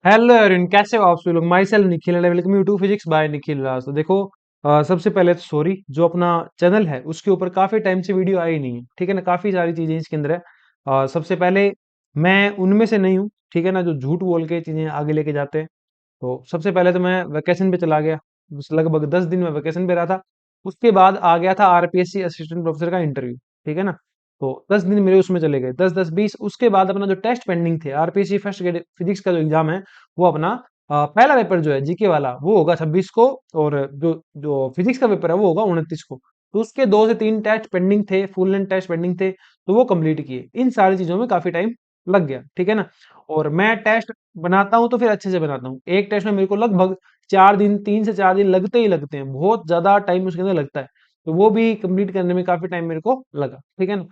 Hello everyone, कैसे हो आप सभी लोग। Myself Nikhil and welcome you to physics by Nikhil Raj. तो देखो, सबसे पहले तो सॉरी, जो अपना चैनल है उसके ऊपर काफी टाइम से वीडियो आई नहीं है, ठीक है ना। काफी सारी चीजें इसके अंदर है। सबसे पहले मैं उनमें से नहीं हूँ, ठीक है ना, जो झूठ बोल के चीजें आगे लेके जाते हैं। तो सबसे पहले तो मैं वेकेशन पे चला गया, बस लगभग 10 दिन में वेकेशन पे रहा था। उसके बाद आ गया था आरपीएससी असिस्टेंट प्रोफेसर का इंटरव्यू, ठीक है ना। तो 10 दिन मेरे उसमें चले गए, 10 10 20। उसके बाद अपना जो टेस्ट पेंडिंग थे, आरपीएससी फर्स्ट ग्रेड फिजिक्स का जो एग्जाम है, वो अपना पहला पेपर जो है जीके वाला वो होगा 26 को। और जो जो फिजिक्स का पेपर है वो होगा 29 को। तो उसके 2 से 3 टेस्ट पेंडिंग थे, फुल लेंथ टेस्ट पेंडिंग थे, तो वो कंप्लीट किए। इन सारी चीजों में काफी टाइम लग गया, ठीक है ना। और मैं टेस्ट बनाता हूँ तो फिर अच्छे से बनाता हूँ। एक टेस्ट में मेरे को लगभग 4 दिन, 3 से 4 दिन लगते ही लगते हैं, बहुत ज्यादा टाइम उसके अंदर लगता है। तो वो भी कंप्लीट करने में काफी टाइम मेरे को लगा, ठीक है ना।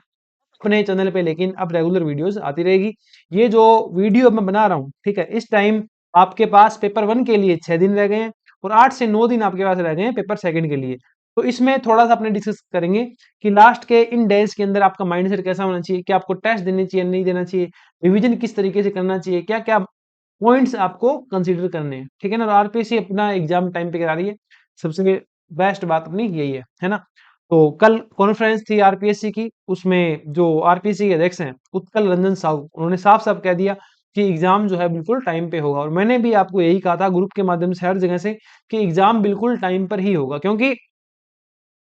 अपने चैनल पे लेकिन अब रेगुलर वीडियोस आती रहेगी। ये जो वीडियो मैं बना रहा हूँ, ठीक है, इस टाइम आपके पास पेपर 1 के लिए 6 दिन रह गए हैं, और 8 से 9 दिन आपके पास रह गए हैं पेपर सेकंड के लिए। तो इसमें थोड़ा सा अपने डिस्कस करेंगे कि लास्ट के इन डेज के अंदर आपका माइंडसेट कैसा होना चाहिए, क्या आपको टेस्ट देने चाहिए, नहीं देना चाहिए, रिवीजन किस तरीके से करना चाहिए, क्या क्या पॉइंट्स आपको कंसीडर करने हैं, ठीक है ना। आरपीएससी अपना एग्जाम टाइम पे करा रही है, सबसे बेस्ट बात अपनी यही है ना। तो कल कॉन्फ्रेंस थी आरपीएससी की, उसमें जो आरपीएससी के अध्यक्ष हैं उत्कल रंजन साहू, उन्होंने साफ साफ कह दिया कि एग्जाम जो है बिल्कुल टाइम पे होगा। और मैंने भी आपको यही कहा था ग्रुप के माध्यम से, हर जगह से, कि एग्जाम बिल्कुल टाइम पर ही होगा। क्योंकि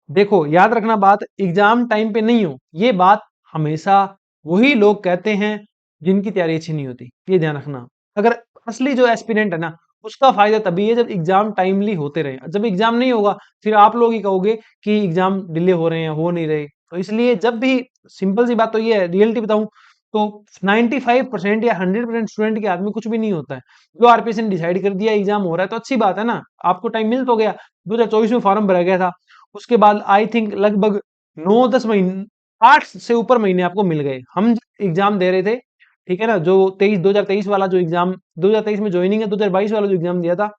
देखो, याद रखना बात, एग्जाम टाइम पे नहीं हो, ये बात हमेशा वही लोग कहते हैं जिनकी तैयारी अच्छी नहीं होती, ये ध्यान रखना। अगर असली जो एस्पिरेंट है ना, उसका फायदा तभी है जब एग्जाम टाइमली होते रहे। जब एग्जाम नहीं होगा, फिर आप लोग ही कहोगे कि एग्जाम डिले हो रहे हैं, हो नहीं रहे। तो इसलिए जब भी, सिंपल सी बात तो ये है, रियलिटी बताऊं तो 95% या 100% स्टूडेंट के आदमी कुछ भी नहीं होता है। जो आरपीएससी ने डिसाइड कर दिया एग्जाम हो रहा है, तो अच्छी बात है ना, आपको टाइम मिल तो गया। 2024 में फॉर्म भरा गया था, उसके बाद आई थिंक लगभग 9 10 महीने, 8 से ऊपर महीने आपको मिल गए। हम एग्जाम दे रहे थे, ठीक है ना, जो 2023 वाला जो एग्जाम, 2023 में ज्वाइनिंग है, 2022 वाला जो एग्जाम दिया था,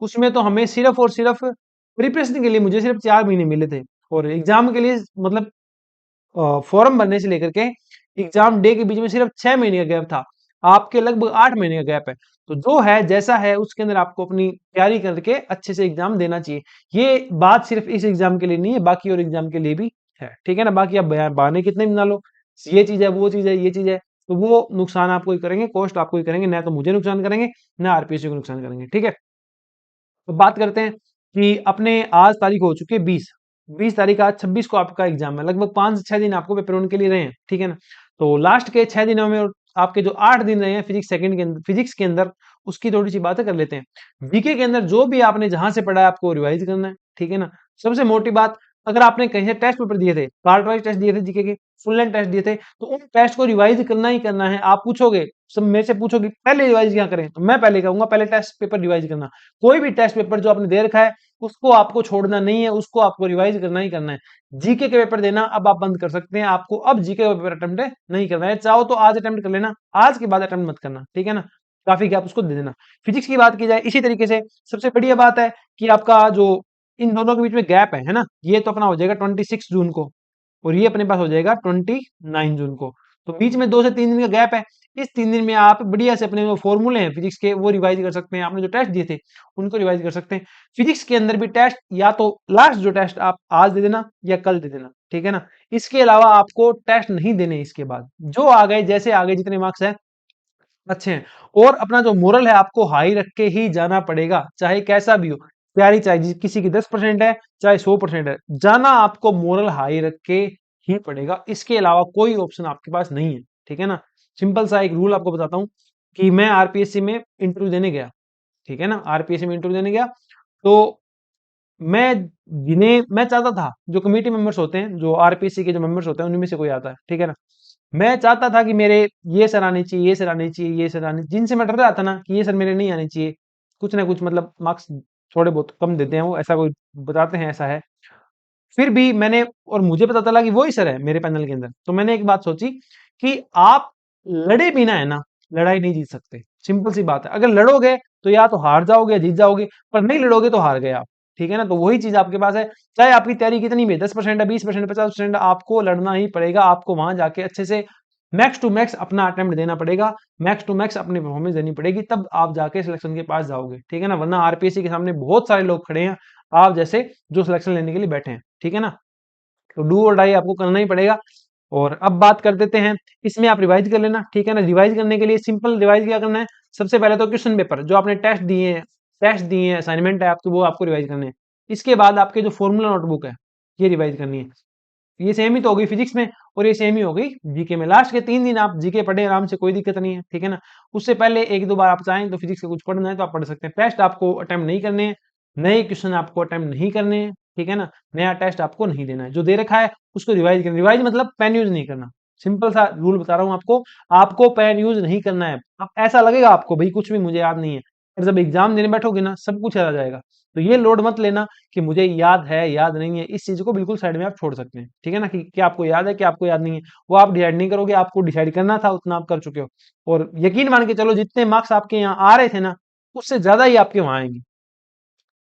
उसमें तो हमें सिर्फ और सिर्फ प्रिपरेशन के लिए मुझे सिर्फ 4 महीने मिले थे। और एग्जाम के लिए मतलब फॉर्म भरने से लेकर के एग्जाम डे के बीच में सिर्फ 6 महीने का गैप था। आपके लगभग 8 महीने का गैप है। तो जो है जैसा है उसके अंदर आपको अपनी तैयारी करके अच्छे से एग्जाम देना चाहिए। ये बात सिर्फ इस एग्जाम के लिए नहीं है, बाकी और एग्जाम के लिए भी है, ठीक है ना। बाकी आप बहाने कितने भी ना लो, ये चीज है, वो चीज है, ये चीज है, तो वो नुकसान आपको ही करेंगे, कॉस्ट आपको ही करेंगे, ना तो मुझे नुकसान करेंगे, ना आरपीएससी को नुकसान करेंगे, ठीक है। तो बात करते हैं कि अपने आज तारीख हो चुकी है 20 तारीख, आज 26 को आपका एग्जाम है। लगभग 5 से 6 दिन आपको पेपर वन के लिए रहे हैं, ठीक है ना। तो लास्ट के 6 दिनों में और आपके जो 8 दिन रहे हैं फिजिक्स सेकंड के अंदर, फिजिक्स के अंदर, उसकी थोड़ी सी बातें कर लेते हैं। जीके के अंदर जो भी आपने जहां से पढ़ा है आपको रिवाइज करना है, ठीक है ना। सबसे मोटी बात, अगर आपने कहीं से टेस्ट पेपर दिए थे, पार्ट वाइज टेस्ट दिए थे जीके के, फुल लेंथ टेस्ट दिए थे, तो उन टेस्ट को रिवाइज करना ही करना है। आप पूछोगे, सब मेरे से पूछोगे पहले रिवाइज क्या करें, तो मैं पहले कहूंगा पहले टेस्ट पेपर रिवाइज करना। कोई भी टेस्ट पेपर जो आपने दे रखा है उसको आपको छोड़ना नहीं है, उसको आपको रिवाइज करना ही करना है। जीके के पेपर देना अब आप बंद कर सकते हैं, आपको अब जीके का पेपर अटेम्प्ट नहीं करना है। चाहो तो आज अटेम्प्ट कर लेना, आज के बाद अटेम्प्ट मत करना, ठीक है ना। काफी गैप उसको दे देना। फिजिक्स की बात की जाए इसी तरीके से, सबसे बढ़िया बात है कि आपका जो इन दोनों के बीच में गैप है ना, ये तो अपना हो जाएगा 26 जून को, और ये अपने पास हो जाएगा 29 जून को। तो बीच में 2 से 3 दिन का गैप है। इस 3 दिन में आप बढ़िया से अपने जो फॉर्मूले हैं फिजिक्स के वो रिवाइज कर सकते हैं, आपने जो टेस्ट दिए थे उनको रिवाइज कर सकते हैं। फिजिक्स के अंदर भी टेस्ट या तो लास्ट जो टेस्ट आप आज दे देना या कल दे देना, ठीक है ना। इसके अलावा आपको टेस्ट नहीं देने, इसके बाद जो आ गए, जैसे आ गए, जितने मार्क्स है अच्छे हैं। और अपना जो मोरल है आपको हाई रख के ही जाना पड़ेगा, चाहे कैसा भी हो। तैयारी चाहे किसी की 10% है, चाहे 100% है, जाना आपको मोरल हाई रख के ही पड़ेगा। इसके अलावा कोई ऑप्शन आपके पास नहीं है, ठीक है ना। सिंपल सा एक रूल आपको बताता हूँ कि मैं आरपीएससी में इंटरव्यू देने गया, ठीक है ना, आरपीएससी में इंटरव्यू देने गया। तो मैं मैं चाहता था, जो कमेटी मेंबर्स होते हैं, जो आरपीएससी के जो मेंबर्स होते हैं, उनमें से कोई आता है, ठीक है ना। मैं चाहता था कि मेरे ये सर आने चाहिए, ये सर आने चाहिए, ये सर आने, जिनसे मैं डर रहा था ना कि ये सर मेरे नहीं आने चाहिए, कुछ ना कुछ मतलब मार्क्स थोड़े बहुत कम देते हैं वो, ऐसा कोई बताते हैं ऐसा है। फिर भी मैंने, और मुझे पता चला कि वो ही सर है मेरे पैनल के अंदर, तो मैंने एक बात सोची कि आप लड़े बिना है ना, लड़ाई नहीं जीत सकते। सिंपल सी बात है, अगर लड़ोगे तो या तो हार जाओगे या जीत जाओगे, पर नहीं लड़ोगे तो हार गए आप, ठीक है ना। तो वही चीज आपके पास है, चाहे आपकी तैयारी कितनी भी 10% है, 20% 50% आपको लड़ना ही पड़ेगा। आपको वहां जाके अच्छे से मैक्स टू मैक्स अपना अटेम्प्ट देना पड़ेगा, मैक्स टू मैक्स अपनी परफॉर्मेंस देनी पड़ेगी, तब आप जाके सिलेक्शन के पास जाओगे, ठीक है ना। वरना आरपीएससी के सामने बहुत सारे लोग खड़े हैं आप जैसे, जो सिलेक्शन लेने के लिए बैठे हैं, ठीक है ना। तो डू और डाई आपको करना ही पड़ेगा। और अब बात कर देते हैं, इसमें आप रिवाइज कर लेना, ठीक है ना। रिवाइज करने के लिए सिंपल रिवाइज क्या करना है, सबसे पहले तो क्वेश्चन पेपर जो आपने टेस्ट दिए हैं असाइनमेंट है आपकी, वो आपको रिवाइज करने हैं। इसके बाद आपके जो फॉर्मूला नोटबुक है, ये रिवाइज करनी है। ये सेम ही तो हो गई फिजिक्स में, और ये सेम ही हो गई जीके में। लास्ट के 3 दिन आप जीके पढ़े आराम से, कोई दिक्कत नहीं है, ठीक है ना। उससे पहले एक दो बार आप चाहें तो फिजिक्स का कुछ पढ़ना है तो आप पढ़ सकते हैं। टेस्ट आपको अटेम्प्ट नहीं करने हैं, नए क्वेश्चन आपको अटेम्प्ट नहीं करने हैं, ठीक है ना। नया टेस्ट आपको नहीं देना है, जो दे रखा है उसको रिवाइज करना। रिवाइज मतलब पेन यूज नहीं करना, सिंपल सा रूल बता रहा हूँ आपको, आपको पेन यूज नहीं करना है। अब ऐसा लगेगा आपको भाई कुछ भी मुझे याद नहीं है, और जब एग्जाम देने बैठोगे ना सब कुछ याद आ जाएगा। तो ये लोड मत लेना कि मुझे याद है याद नहीं है, इस चीज को बिल्कुल साइड में आप छोड़ सकते हैं, ठीक है ना। कि क्या आपको याद है कि आपको याद नहीं है, वो आप डिसाइड नहीं करोगे, आपको डिसाइड करना था उतना आप कर चुके हो। और यकीन मान के चलो जितने मार्क्स आपके यहाँ आ रहे थे ना, उससे ज्यादा ही आपके वहां आएंगे,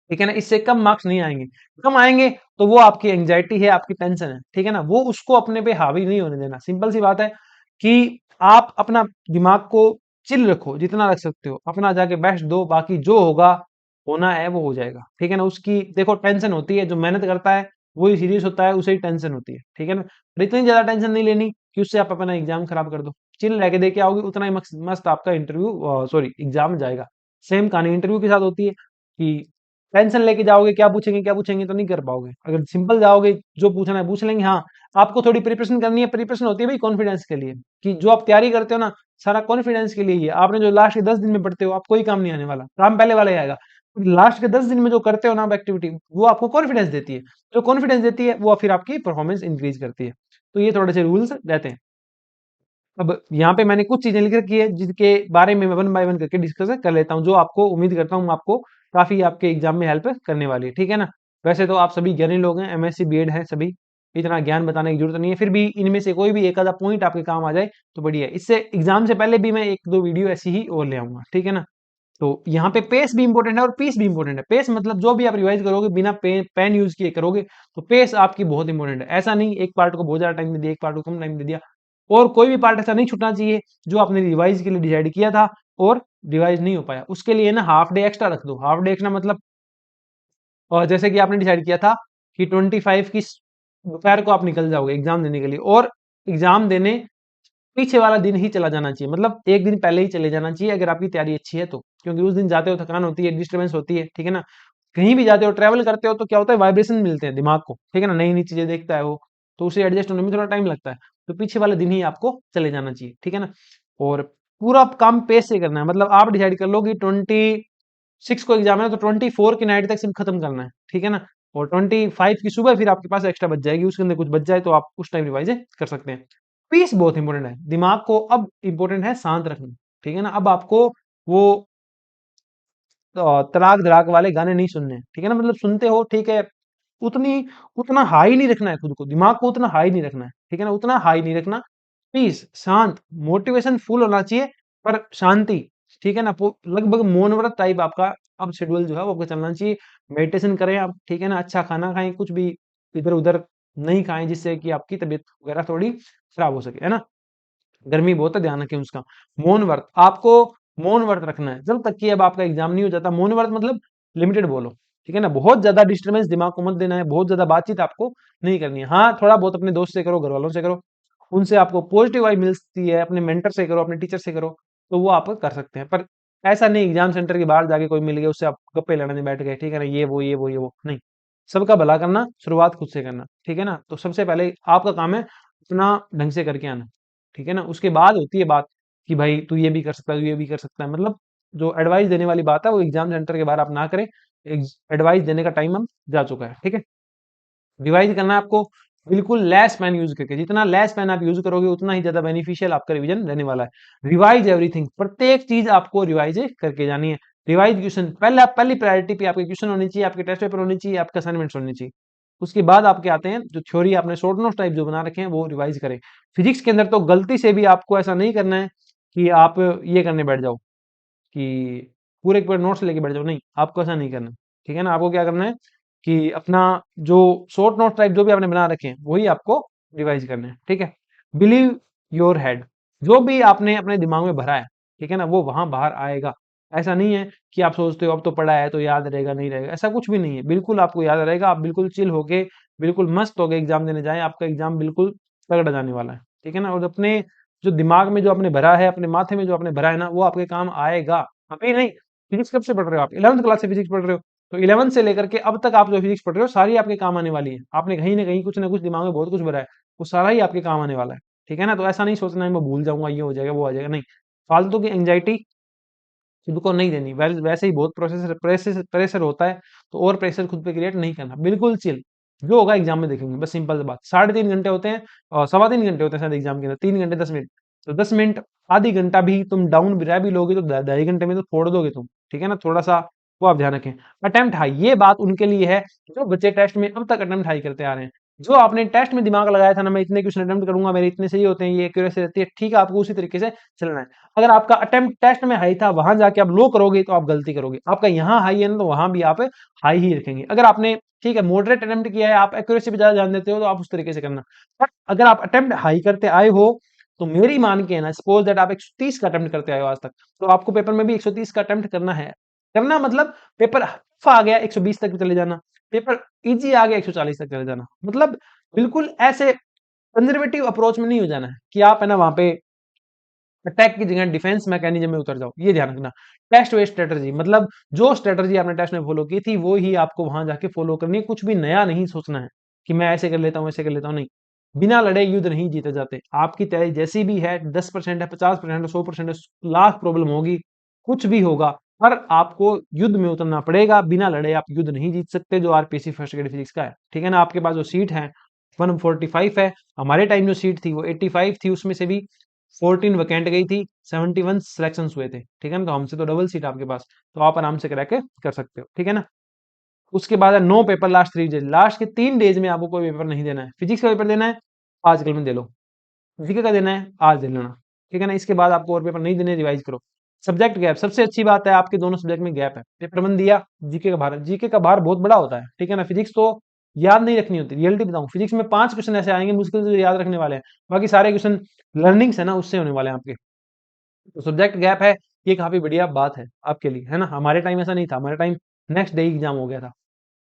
ठीक है ना। इससे कम मार्क्स नहीं आएंगे, कम आएंगे तो वो आपकी एंग्जाइटी है, आपकी टेंशन है, ठीक है ना। वो उसको अपने पे हावी नहीं होने देना। सिंपल सी बात है कि आप अपना दिमाग को चिल रखो, जितना रख सकते हो अपना, जाके बेस्ट दो, बाकी जो होगा होना है वो हो जाएगा, ठीक है ना। उसकी देखो टेंशन होती है, जो मेहनत करता है वही सीरियस होता है, उसे ही टेंशन होती है, ठीक है ना। और इतनी ज्यादा टेंशन नहीं लेनी कि उससे आप अपना एग्जाम खराब कर दो। चिल रह के दे के आओगे उतना ही मस्त आपका इंटरव्यू सॉरी एग्जाम जाएगा। सेम कहानी इंटरव्यू के साथ होती है कि टेंशन लेके जाओगे क्या पूछेंगे तो नहीं कर पाओगे। अगर सिंपल जाओगे, जो पूछना है पूछ लेंगे। हाँ, आपको थोड़ी प्रिपरेशन करनी है, प्रिपरेशन होती है भाई कॉन्फिडेंस के लिए, कि जो आप तैयारी करते हो ना, सारा कॉन्फिडेंस के लिए ही है। आपने जो लास्ट के 10 दिन में पढ़ते हो, आप कोई काम नहीं आने वाला, काम पहले वाला ही आएगा। लास्ट के 10 दिन में जो करते हो ना आप एक्टिविटी, वो आपको कॉन्फिडेंस देती है, जो कॉन्फिडेंस देती है वो फिर आपकी परफॉर्मेंस इंक्रीज करती है। तो ये थोड़े से रूल्स रहते हैं। अब यहाँ पे मैंने कुछ चीजें लिख रखी है जिसके बारे में मैं वन बाय वन करके डिस्कस कर लेता हूँ, जो आपको उम्मीद करता हूँ आपको काफी आपके एग्जाम में हेल्प करने वाली है, ठीक है ना। वैसे तो आप सभी ज्ञानी लोग हैं, एमएससी बीएड है सभी, इतना ज्ञान बताने की जरूरत नहीं है। फिर भी इनमें से कोई भी एक आधा पॉइंट आपके काम आ जाए तो बढ़िया है। इससे एग्जाम से पहले भी मैं एक दो वीडियो ऐसी ही और ले आऊंगा, ठीक है ना। तो यहाँ पे पेस भी इंपॉर्टेंट है और पीस भी इंपॉर्टेंट है। पेस मतलब जो भी आप रिवाइज करोगे बिना पेन यूज किए करोगे, तो पेस आपकी बहुत इंपॉर्टेंट है। ऐसा नहीं एक पार्ट को बहुत ज्यादा टाइम दे दिया, एक पार्ट को कम टाइम दे दिया। और कोई भी पार्ट ऐसा नहीं छूटना चाहिए जो आपने रिवाइज के लिए डिसाइड किया था और रिवाइज नहीं हो पाया। उसके लिए ना हाफ डे एक्स्ट्रा रख दो। हाफ डे एक्स्ट्रा मतलब जैसे कि आपने डिसाइड किया था कि 25 की दोपहर को आप निकल जाओगे एग्जाम देने के लिए, और एग्जाम देने पीछे वाला दिन ही चला जाना चाहिए, मतलब एक दिन पहले ही चले जाना चाहिए अगर आपकी तैयारी अच्छी है तो। क्योंकि उस दिन जाते हो थकान होती है, डिस्टर्बेंस होती है, ठीक है ना। कहीं भी जाते हो ट्रैवल करते हो तो क्या होता है, वाइब्रेशन मिलते हैं दिमाग को, ठीक है ना। नई नई चीजें देखता है वो, तो उसे एडजस्ट होने में थोड़ा टाइम लगता है। तो पीछे वाले दिन ही आपको चले जाना चाहिए, ठीक है ना। और पूरा काम पेस से करना है, मतलब आप डिसाइड कर लो कि 26 को एग्जाम है तो 24 की नाइट तक सिर्फ खत्म करना है, ठीक है ना। और 25 की सुबह फिर आपके पास एक्स्ट्रा बच जाएगी, उसके अंदर कुछ बच जाए तो आप उस टाइम रिवाइज कर सकते हैं। पीस बहुत इंपॉर्टेंट है, दिमाग को अब इंपॉर्टेंट है शांत रखना, ठीक है ना। अब आपको वो तड़ाक धड़ाक वाले गाने नहीं सुनने हैं, ठीक है ना। मतलब सुनते हो ठीक है, उतनी उतना हाई नहीं रखना है खुद को, दिमाग को उतना हाई नहीं रखना है, ठीक है ना। उतना हाई नहीं रखना, पीस शांत, मोटिवेशन फुल होना चाहिए पर शांति, ठीक है ना। लगभग मौन व्रत टाइप आपका अब शेड्यूल जो है वो आपका चलना चाहिए। मेडिटेशन करें आप, ठीक है ना। अच्छा खाना खाएं, कुछ भी इधर उधर नहीं खाएं जिससे कि आपकी तबीयत वगैरह थोड़ी खराब हो सके, है ना। गर्मी बहुत है, ध्यान रखें उसका। मौन व्रत आपको मौन व्रत रखना है जब तक कि अब आपका एग्जाम नहीं हो जाता। मौन व्रत मतलब लिमिटेड बोलो, ठीक है ना। बहुत ज्यादा डिस्टर्बेंस दिमाग को मत देना है, बहुत ज्यादा बातचीत आपको नहीं करनी है। हाँ, थोड़ा बहुत अपने दोस्त से करो, घर वालों से करो, उनसे आपको पॉजिटिव वाइब मिलती है, अपने मेंटर से करो, अपने टीचर से करो, तो वो आप कर सकते हैं। पर ऐसा नहीं एग्जाम सेंटर के बाहर जाके कोई मिल गया उससे आप गप्पे लड़ने बैठ गए, ठीक है ना। ये वो नहीं, सबका भला करना शुरुआत खुद से करना, ठीक है ना। तो सबसे पहले आपका काम है अपना ढंग से करके आना, ठीक है ना। उसके बाद होती है बात कि भाई तू ये भी कर सकता है, तू ये भी कर सकता है, मतलब जो एडवाइस देने वाली बात है वो एग्जाम सेंटर के बाहर आप ना करें। एडवाइस देने का टाइम हम जा चुका है, ठीक है। रिवाइज करना है आपको बिल्कुल लेस पेन यूज करके, जितना लेस पेन आप यूज करोगे उतना ही ज्यादा बेनिफिशियल आपका रिवीजन रहने वाला है। रिवाइज एवरीथिंग, प्रत्येक चीज आपको रिवाइज करके जानी है। रिवाइज क्वेश्चन पहले, आप पहली प्रायोरिटी पे आपके क्वेश्चन होनी चाहिए, आपके टेस्ट पेपर होनी चाहिए, आपके असाइनमेंट्स होनी चाहिए। उसके बाद आपके आते हैं जो थ्योरी आपने शॉर्ट नोट टाइप जो बना रखे हैं वो रिवाइज करें। फिजिक्स के अंदर तो गलती से भी आपको ऐसा नहीं करना है कि आप ये करने बैठ जाओ कि पूरे के पूरे नोट्स लेके बैठ जाओ, नहीं, आपको ऐसा नहीं करना, ठीक है ना। आपको क्या करना है कि अपना जो शॉर्ट नोट टाइप जो भी आपने बना रखे हैं वही आपको रिवाइज करना है, ठीक है। बिलीव योर हेड, जो भी आपने अपने दिमाग में भरा है, ठीक है ना, वो वहां बाहर आएगा। ऐसा नहीं है कि आप सोचते हो अब तो पढ़ा है तो याद रहेगा, नहीं रहेगा, ऐसा कुछ भी नहीं है। बिल्कुल आपको याद रहेगा। आप बिल्कुल चिल होके, बिल्कुल मस्त होके एग्जाम देने जाएं। आपका एग्जाम बिल्कुल तगड़ा जाने वाला है, ठीक है ना। और अपने जो दिमाग में जो आपने भरा है, अपने माथे में जो आपने भरा है ना, वो आपके काम आएगा। अभी नहीं, फिजिक्स कब से पढ़ रहे हो आप? 11th क्लास से फिजिक्स पढ़ रहे हो। तो 11th से लेकर के अब तक आप जो फिजिक्स पढ़ रहे हो, सारी आपके काम आने वाली है। आपने कहीं ना कुछ दिमाग में बहुत कुछ भरा है, वो सारा ही आपके काम आने वाला है, ठीक है ना। तो ऐसा नहीं सोचना है मैं भूल जाऊंगा, ये हो जाएगा, वो आ जाएगा, नहीं। फालतू की एंजाइटी खुद को नहीं देनी। वैसे ही बहुत प्रोसेसर प्रेशर प्रेशर होता है, तो और प्रेशर खुद पे क्रिएट नहीं करना। बिल्कुल चिल, जो होगा एग्जाम में देखेंगे, बस सिंपल सी बात। 3.5 घंटे होते हैं और 3.25 घंटे होते हैं शायद एग्जाम के अंदर, 3 घंटे 10 मिनट। तो 10 मिनट, आधी घंटा भी तुम डाउन भी रह भी लोगे तो 2.5 घंटे में तो फोड़ दोगे तुम, ठीक है ना। थोड़ा सा वो आप ध्यान रखें। अटेम्प्ट हाई, ये बात उनके लिए है जो बच्चे टेस्ट में अब तक अटेम्प्ट हाई करते आ रहे हैं। जो आपने टेस्ट में दिमाग लगाया था ना, मैं इतने क्वेश्चन अटेम्प्ट करूंगा, मेरे इतने सही होते हैं, ये एक्यूरेसी रहती है, ठीक है, आपको उसी तरीके से चलना है। अगर आपका अटेम्प्ट टेस्ट में हाई था, वहां जाके आप लो करोगे तो आप गलती करोगे। आपका यहाँ हाई है ना, तो वहां भी आप हाई ही रखेंगे। अगर आपने, ठीक है, मॉडरेट अटेम्प्ट किया है, आप एक्यूरेसी पे ज्यादा ध्यान देते हो, तो आप उस तरीके से करना। बट अगर आप अटेम्प्ट हाई करते आए हो, तो मेरी मान के ना, सपोज दैट आप 130 का अटेम्प्ट करते आए हो आज तक, तो आपको पेपर में भी 130 का अटेम्प्ट करना है। करना मतलब पेपर टफ आ गया 120 तक चले जाना, पेपर इजी आ गया 140 तक चले जाना। मतलब बिल्कुल ऐसे कंजर्वेटिव अप्रोच में नहीं हो जाना है कि आप है ना वहां पे अटैक की जगह डिफेंस मैकेनिज्म में उतर जाओ। ये ध्यान रखना। टेस्ट वेस्ट स्ट्रेटजी मतलब जो स्ट्रेटजी आपने टेस्ट में फॉलो की थी, वो ही आपको वहां जाके फॉलो करनी है। कुछ भी नया नहीं सोचना है कि मैं ऐसे कर लेता हूँ, ऐसे कर लेता हूँ, नहीं। बिना लड़े युद्ध नहीं जीते जाते। आपकी तैयारी जैसी भी है, 10% है, 50% है, 100% है, लाख प्रॉब्लम होगी, कुछ भी होगा, पर आपको युद्ध में उतरना पड़ेगा। बिना लड़े आप युद्ध नहीं जीत सकते। जो आरपीसी फर्स्ट ग्रेड फिजिक्स का है, ठीक है ना। आपके पास जो सीट है 145 है। हमारे टाइम जो सीट थी वो 85 थी, उसमें से भी 14 वैकेंट गई थी, 71 सिलेक्शन हुए थे, ठीक है ना। तो हमसे तो डबल सीट आपके पास, तो आप आराम से करा के कर सकते हो, ठीक है ना। उसके बाद है नो पेपर लास्ट 3 डेज। लास्ट के 3 डेज में आपको कोई पेपर नहीं देना है। फिजिक्स का पेपर देना है, आज कल में दे लो। जीके का देना है, आज दे लेना, ठीक है ना। इसके बाद आपको और पेपर नहीं देने, रिवाइज करो। सब्जेक्ट गैप, सबसे अच्छी बात है आपके दोनों सब्जेक्ट में गैप है। पेपर बन दिया, जीके का भार बहुत बड़ा होता है, ठीक है ना। फिजिक्स तो याद नहीं रखनी होती, रियलिटी बताऊं, फिजिक्स में 5 क्वेश्चन ऐसे आएंगे मुश्किल से जो याद रखने वाले हैं। बाकी सारे क्वेश्चन लर्निंग्स है ना, उससे होने वाले हैं आपके। तो सब्जेक्ट गैप है, ये काफी बढ़िया बात है आपके लिए, है ना। हमारे टाइम ऐसा नहीं था, हमारे टाइम नेक्स्ट डे एग्जाम हो गया था।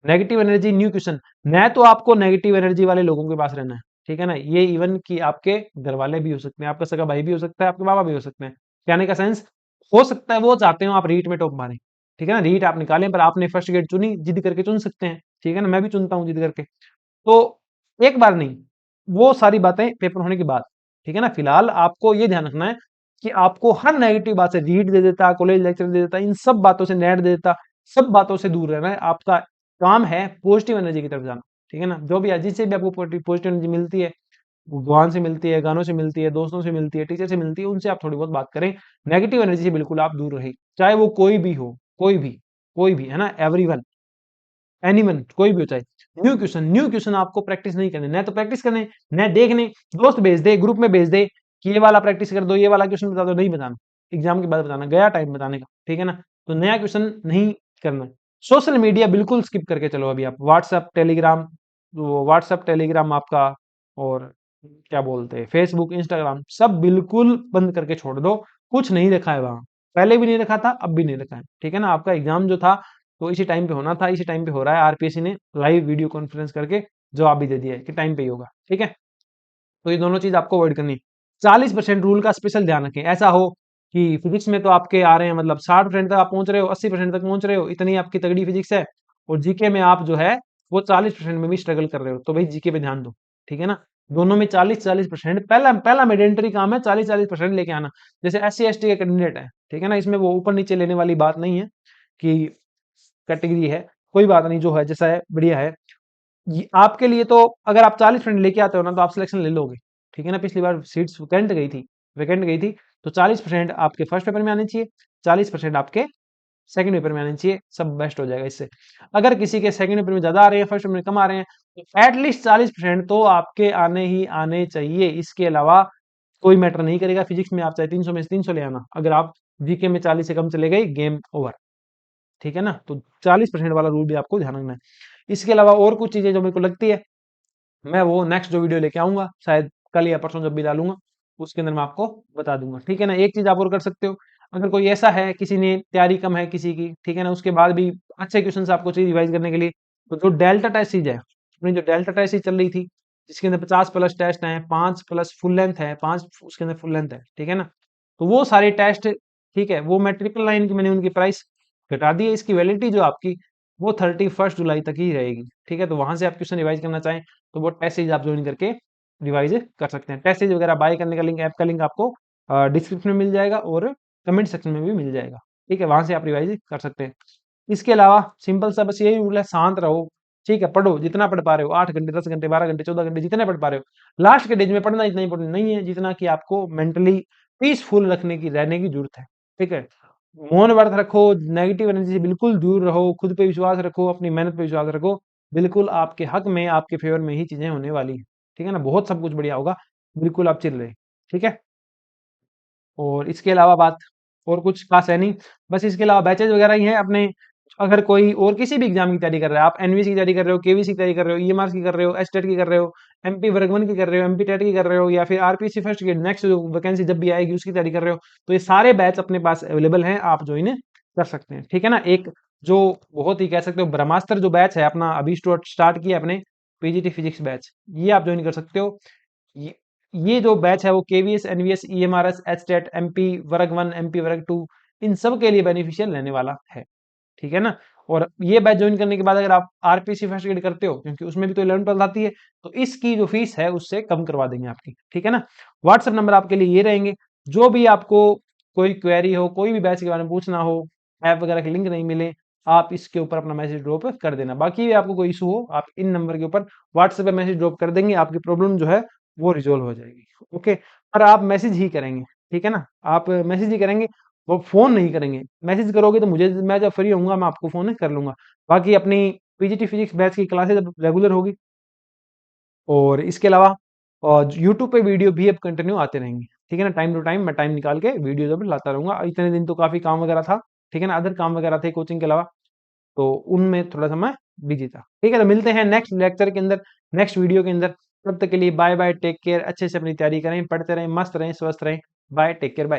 नेगेटिव एनर्जी न्यू क्वेश्चन, मैं तो आपको नेगेटिव एनर्जी वाले लोगों के पास रहना है, ठीक है ना। ये इवन कि आपके घर वाले भी हो सकते हैं, आपका सगा भाई भी हो सकता है, आपके बाबा भी हो सकते हैं। कहने का सेंस, हो सकता है वो चाहते हो आप रीट में टॉप मारें, ठीक है ना। रीट आप निकालें, पर आपने फर्स्ट ग्रेड चुनी, जिद करके चुन सकते हैं, ठीक है ना। मैं भी चुनता हूँ जिद करके। तो एक बार नहीं, वो सारी बातें पेपर होने के बाद, ठीक है ना। फिलहाल आपको ये ध्यान रखना है कि आपको हर नेगेटिव बात से, रीड दे देता, कॉलेज लेक्चर दे देता, इन सब बातों से, नेट दे देता, सब बातों से दूर रहना है। आपका काम है पॉजिटिव एनर्जी की तरफ जाना, ठीक है ना। जो भी अजीत से भी आपको पॉजिटिव एनर्जी मिलती है, भगवान से मिलती है, गानों से मिलती है, दोस्तों से मिलती है, टीचर से मिलती है, उनसे आप थोड़ी बहुत बात करें। नेगेटिव एनर्जी से बिल्कुल आप दूर रहें, चाहे वो कोई भी हो, कोई भी, कोई भी, है ना। एवरीवन, एनीवन, कोई भी हो चाहे। न्यू क्वेश्चन आपको प्रैक्टिस नहीं करने, न तो प्रैक्टिस करने, न देखने। दोस्त भेज दे, ग्रुप में भेज दे कि ये वाला प्रैक्टिस कर दो, ये वाला क्वेश्चन बता दो, नहीं बताना। एग्जाम के बाद बताना, गया टाइम बताने का, ठीक है ना। तो नया क्वेश्चन नहीं करना। सोशल मीडिया बिल्कुल स्किप करके चलो अभी आप। व्हाट्सएप टेलीग्राम, व्हाट्सएप टेलीग्राम आपका, और क्या बोलते हैं, फेसबुक इंस्टाग्राम, सब बिल्कुल बंद करके छोड़ दो। कुछ नहीं रखा है वहां, पहले भी नहीं रखा था, अब भी नहीं रखा है, ठीक है ना। आपका एग्जाम जो था, तो इसी टाइम पे होना था, इसी टाइम पे हो रहा है। आरपीएससी ने लाइव वीडियो कॉन्फ्रेंस करके जवाब भी दे दिया है कि टाइम पे ही होगा, ठीक है। तो ये दोनों चीज आपको अवॉइड करनी है। 40% रूल का स्पेशल ध्यान रखें। ऐसा हो कि फिजिक्स में तो आपके आ रहे हैं, मतलब 60% तक आप पहुंच रहे हो, 80% तक पहुंच रहे हो, इतनी आपकी तगड़ी फिजिक्स है, और जीके में आप जो है वो 40% में भी स्ट्रगल कर रहे हो, तो भाई जीके पे ध्यान दो, ठीक है ना। दोनों में 40-40%, पहला पहला मेडेंटरी काम है 40-40% लेके आना। जैसे SC ST के कैंडिडेट है, ठीक है ना, इसमें वो ऊपर नीचे लेने वाली बात नहीं है कि कैटेगरी है, कोई बात नहीं, जो है जैसा है बढ़िया है। आपके लिए तो अगर आप 40% लेके आते हो ना, तो आप सिलेक्शन ले लोगे, ठीक है ना। पिछली बार सीट्स वैकेंट गई थी, तो 40% आपके फर्स्ट पेपर में आने चाहिए, 40% आपके सेकंड पेपर में आने चाहिए, सब बेस्ट हो जाएगा इससे। अगर किसी के सेकंड पेपर में ज्यादा आ रहे हैं, फर्स्ट पेपर में कम आ रहे हैं, तो एटलीस्ट 40% तो आपके आने ही आने चाहिए। इसके अलावा कोई मैटर नहीं करेगा। फिजिक्स में आप चाहे 300 में से 300 ले आना, अगर आप जीके में 40 से कम चले गए, गेम ओवर, ठीक है ना। तो 40% वाला रूल भी आपको ध्यान रखना है। इसके अलावा और कुछ चीजें जो मेरे को लगती है, मैं वो नेक्स्ट जो वीडियो लेके आऊंगा, शायद कल या परसों जब भी डालूंगा, उसके अंदर मैं आपको बता दूंगा, ठीक है ना। एक चीज आप और कर सकते हो, अगर कोई ऐसा है किसी ने तैयारी कम है किसी की, ठीक है ना, उसके बाद भी अच्छे क्वेश्चन आपको चाहिए रिवाइज करने के लिए, तो जो डेल्टा टेस्ट सीरीज है, अपनी जो डेल्टा टेस्ट सीरीज चल रही थी, जिसके अंदर 50 प्लस टेस्ट हैं, 5 प्लस फुल लेंथ है, 5 उसके अंदर फुल लेंथ है, ठीक है ना। तो वो सारे टेस्ट, ठीक है, वो मैं 999 की मैंने उनकी प्राइस घटा दी है। इसकी वैलिडिटी जो आपकी वो 31 जुलाई तक ही रहेगी, ठीक है। तो वहां से आप क्वेश्चन रिवाइज करना चाहें तो वो टेस्ट सीरीज आप ज्वाइन करके रिवाइज कर सकते हैं। टेस्ट सीरीज वगैरह बाय करने का लिंक, ऐप का लिंक आपको डिस्क्रिप्शन में मिल जाएगा और कमेंट सेक्शन में भी मिल जाएगा, ठीक है, वहां से आप रिवाइज कर सकते हैं। इसके अलावा सिंपल सा बस यही रूल है, शांत रहो, ठीक है, पढ़ो जितना पढ़ पा रहे हो, 8 घंटे, 10 घंटे, 12 घंटे, 14 घंटे, जितने पढ़ पा रहे हो। लास्ट के डेज में पढ़ना इतना इंपॉर्टेंट नहीं है जितना कि आपको मेंटली पीसफुल रखने की, रहने की जरूरत है, ठीक है। मौन व्रत रखो, नेगेटिव एनर्जी से बिल्कुल दूर रहो, खुद पे विश्वास रखो, अपनी मेहनत पे विश्वास रखो, बिल्कुल आपके हक में, आपके फेवर में ही चीजें होने वाली है, ठीक है ना। बहुत सब कुछ बढ़िया होगा, बिल्कुल आप चिल रहे, ठीक है। और इसके अलावा बात और कुछ खास है नहीं, बस इसके अलावा बैचेज वगैरह ही हैं अपने। अगर कोई और किसी भी एग्जाम की तैयारी कर रहा है, आप एनवीसी की तैयारी कर रहे हो, केवीसी की तैयारी कर रहे हो, ईएमआर की कर रहे हो, एसटेट की कर रहे हो, एमपी वर्ग 1 की कर रहे हो, एमपी टेट की कर रहे हो, या फिर आरपीसी फर्स्ट की नेक्स्ट जो वैकेंसी जब भी आएगी उसकी तैयारी कर रहे हो, तो ये सारे बैच अपने पास अवेलेबल हैं, आप ज्वाइन कर सकते हैं, ठीक है ना। एक जो बहुत ही कह सकते हो ब्रह्मास्त्र जो बैच है अपना, अभी स्टार्ट किया अपने, पीजीटी फिजिक्स बैच, ये आप ज्वाइन कर सकते हो। ये ये जो बैच है वो KVS, NVS, EMRS, HTET, MP वर्ग 1, एमपी वर्ग 2, इन सब के लिए बेनिफिशियल रहने वाला है, ठीक है ना। और ये बैच ज्वाइन करने के बाद अगर आप आरपीसी फर्स्ट एड करते हो, क्योंकि उसमें भी तो 11 12 आती है, तो इसकी जो फीस है उससे कम करवा देंगे आपकी, ठीक है ना। व्हाट्सएप नंबर आपके लिए ये रहेंगे, जो भी आपको कोई क्वेरी हो, कोई भी बैच के बारे में पूछना हो, ऐप वगैरह के लिंक नहीं मिले, आप इसके ऊपर अपना मैसेज ड्रॉप कर देना। बाकी भी आपको कोई इशू हो, आप इन नंबर के ऊपर व्हाट्सएप पे मैसेज ड्रॉप कर देंगे, आपकी प्रॉब्लम जो है वो रिजोल्व हो जाएगी, ओके। पर आप मैसेज ही करेंगे, ठीक है ना, आप मैसेज ही करेंगे, वो फोन नहीं करेंगे। मैसेज करोगे तो मुझे, मैं जब फ्री होऊंगा मैं आपको फोन कर लूंगा। बाकी अपनी पीजीटी फिजिक्स बैच की क्लासेज अब रेगुलर होगी, और इसके अलावा और यूट्यूब पे वीडियो भी अब कंटिन्यू आते रहेंगे, ठीक है ना। टाइम टू टाइम मैं टाइम निकाल के वीडियो जब लाता रहूंगा। इतने दिन तो काफी काम वगैरह था, ठीक है ना, अदर काम वगैरह थे कोचिंग के अलावा, तो उनमें थोड़ा सा मैं बिजी था, ठीक है। तो मिलते हैं नेक्स्ट लेक्चर के अंदर, नेक्स्ट वीडियो के अंदर। तब तक के लिए बाय बाय, टेक केयर, अच्छे से अपनी तैयारी करें, पढ़ते रहें, मस्त रहें, स्वस्थ रहें। Bye, take care, bye.